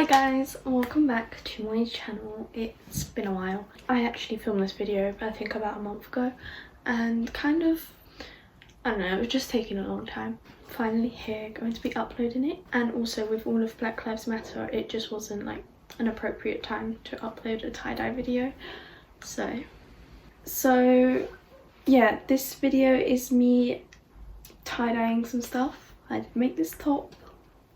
Hi guys, welcome back to my channel. It's been a while. I actually filmed this video I think about a month ago and I don't know, it was just taking a long time. Finally here, going to be uploading it, and also with all of Black Lives Matter it just wasn't like an appropriate time to upload a tie-dye video. So yeah, this video is me tie-dyeing some stuff. I did make this top.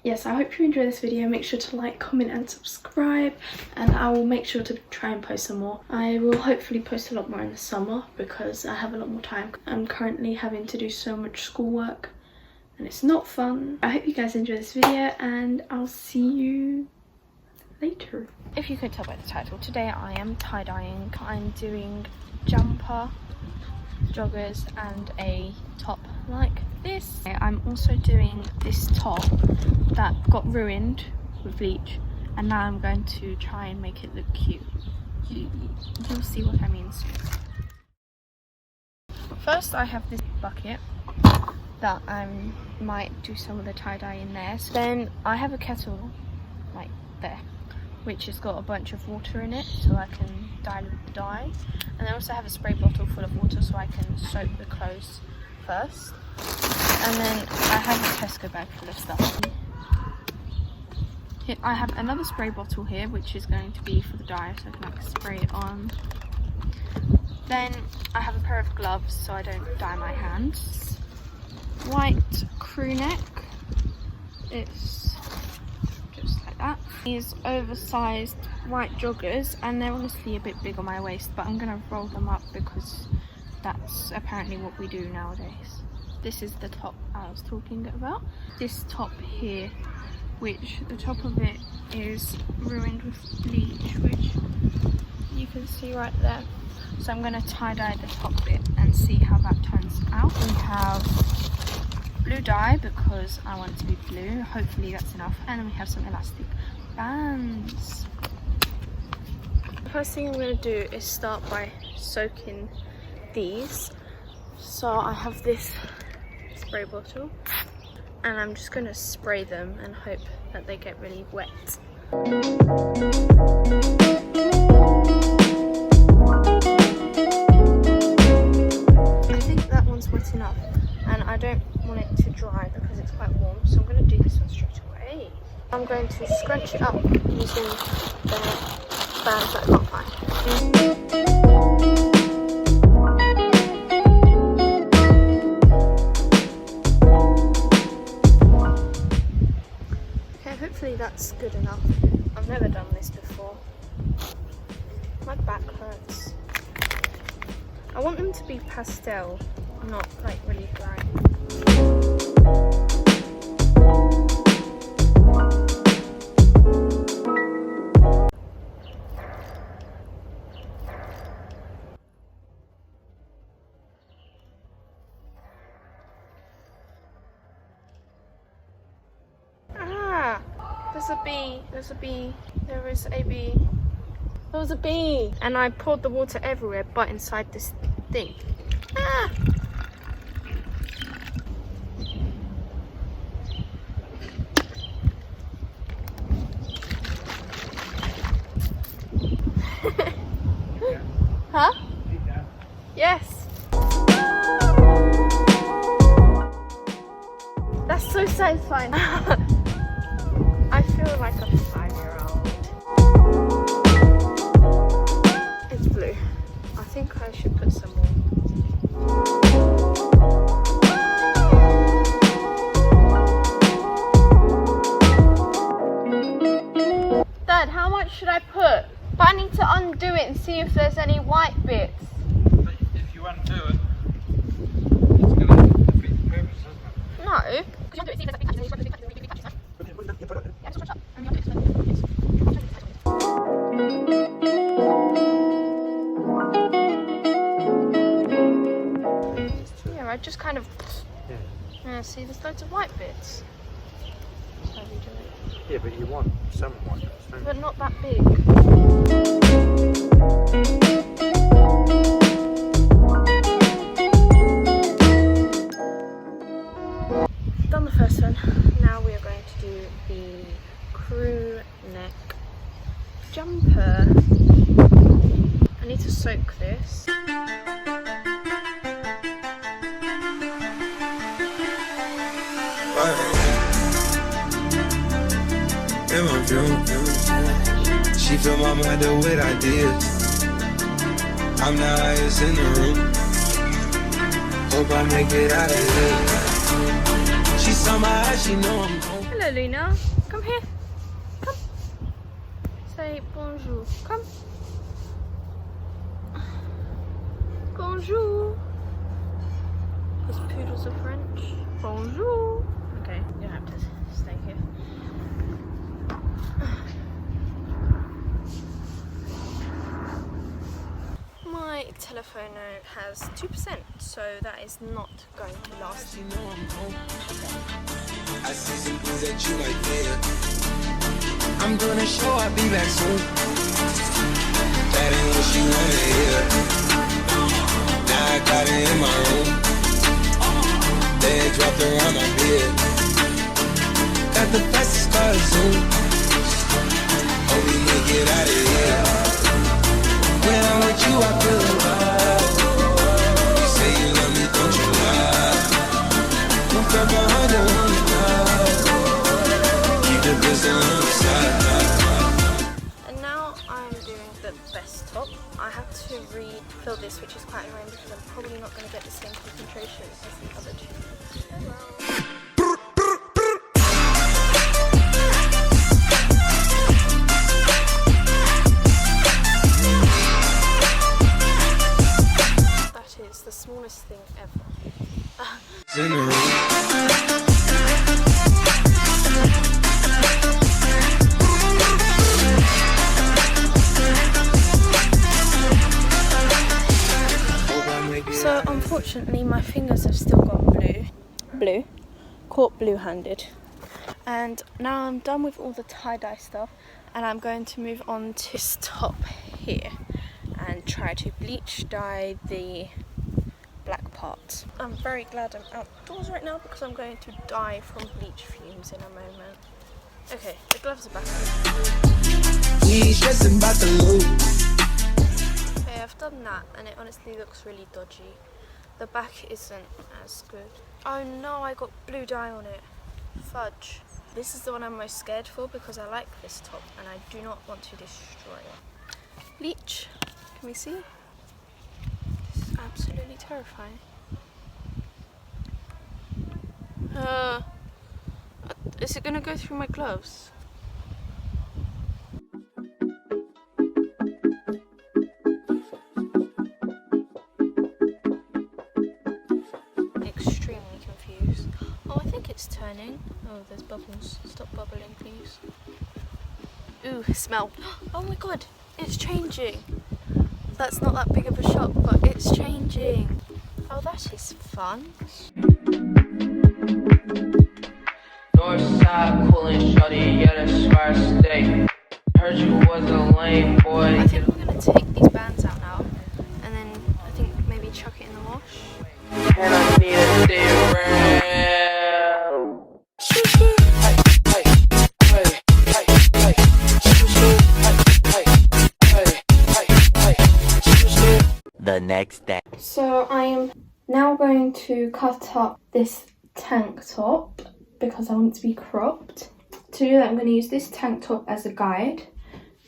Yes, I hope you enjoy this video. Make sure to like, comment and subscribe, and I will make sure to try and post some more. I will hopefully post a lot more in the summer because I have a lot more time. I'm currently having to do so much schoolwork and it's not fun. I hope you guys enjoy this video and I'll see you later. If you could tell by the title, today I am tie-dyeing. I'm doing jumper, joggers and a top like this. I'm also doing this top that got ruined with bleach, and now I'm going to try and make it look cute. You'll see what I mean soon. First I have this bucket that I might do some of the tie-dye in there. So then I have a kettle like there, which has got a bunch of water in it so I can dilute the dye, and I also have a spray bottle full of water so I can soak the clothes first, and then I have a Tesco bag full of stuff. Here, I have another spray bottle here which is going to be for the dye so I can like spray it on. Then I have a pair of gloves so I don't dye my hands. White crew neck, it's just like that. These oversized white joggers, and they're honestly a bit big on my waist, but I'm gonna roll them up because that's apparently what we do nowadays. This is the top I was talking about. This top here, which the top of it is ruined with bleach, which you can see right there. So I'm gonna tie-dye the top bit and see how that turns out. We have blue dye because I want it to be blue. Hopefully that's enough. And then we have some elastic bands. The first thing I'm gonna do is start by soaking these. So I have this spray bottle and I'm just going to spray them and hope that they get really wet. I think that one's wet enough, and I don't want it to dry because it's quite warm, so I'm going to do this one straight away. I'm going to scrunch it up using the bands that I can't find. Hopefully that's good enough. I've never done this before. My back hurts. I want them to be pastel, not like really bright. There's a bee, there's a bee, there is a bee. There was a bee! And I poured the water everywhere but inside this thing. Ah! Huh? Yes! That's so satisfying. I feel like a 5-year-old. It's blue. I think I should put some more. Dad, how much should I put? But I need to undo it and see if there's any white bits. But if you undo it, it's going to defeat the purpose, isn't it? No. Yeah, I just kind of see there's loads of white bits. That's how we do it. Yeah, but you want some white bits, don't you? But not that big. Done the first one. Now we are going to do the crew neck in my view. She fill my mind up with ideas. I'm the highest in the room. Hope I make it out of here. She saw my eyes, she know I'm home. Hello, Luna. Come here. Come. Say bonjour. Come. Bonjour. Because poodles are French. Bonjour. Okay, you have to stay here. My telephone note has 2%, so that is not going to last. She know I'm home. I see some things that you like there. I'm gonna show I'll be back soon. That ain't what she wanna hear. Now I got it in my room. Legs wrapped around my bed. Got the fastest car to Zoom. Hope we make it out of here. When I'm with you, I feel alive. You say you love me, don't you lie? Look up behind the one love. Keep the pistol on the side. And now I'm doing the best top. I have to refill this, which is quite annoying because I'm probably not going to get the same concentration as the other two. Oh well. The smallest thing ever. In the room. So unfortunately my fingers have still gone caught blue-handed, and now I'm done with all the tie-dye stuff and I'm going to move on to this top here and try to bleach dye the black parts. I'm very glad I'm outdoors right now because I'm going to die from bleach fumes in a moment. Okay, the gloves are back on. We stressing about the loot. Okay, I've done that and it honestly looks really dodgy. The back isn't as good. Oh no, I got blue dye on it. Fudge. This is the one I'm most scared for because I like this top and I do not want to destroy it. Bleach. Can we see? This is absolutely terrifying. Is it gonna go through my gloves? Extremely confused. Oh, I think it's turning. Oh, there's bubbles. Stop bubbling, please. Ooh, smell. Oh my god, it's changing. That's not that big of a shock, but it's changing. Oh, that is fun. Northside, coolin' shorty, yeah, that's where I stay. Heard you was a lame boy. I think we're gonna take these bands out now, and then I think maybe chuck it in the wash. And I need to stay around. The next day. So I am now going to cut up this tank top because I want it to be cropped. To do that, I'm going to use this tank top as a guide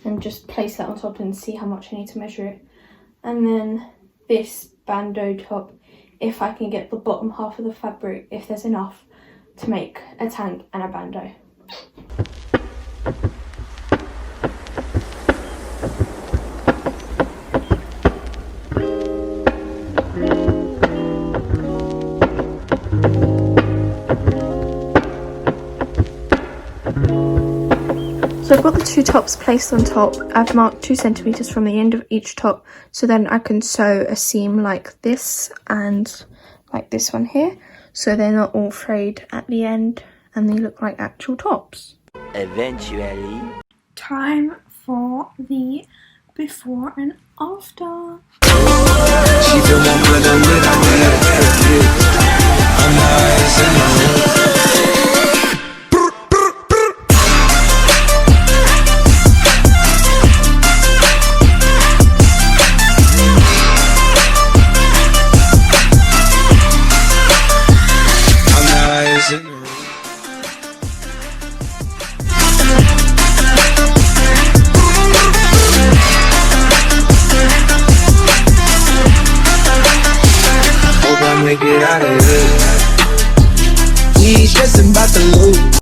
and just place that on top and see how much I need to measure it. And then this bandeau top, if I can get the bottom half of the fabric, if there's enough to make a tank and a bandeau. So I've got the two tops placed on top. I've marked 2 centimeters from the end of each top, so then I can sew a seam like this and like this one here, so they're not all frayed at the end and they look like actual tops. Eventually. Time for the before and after. She feel my mind up with ideas. I'm the highest in the room. I'm the highest in the room. out of here.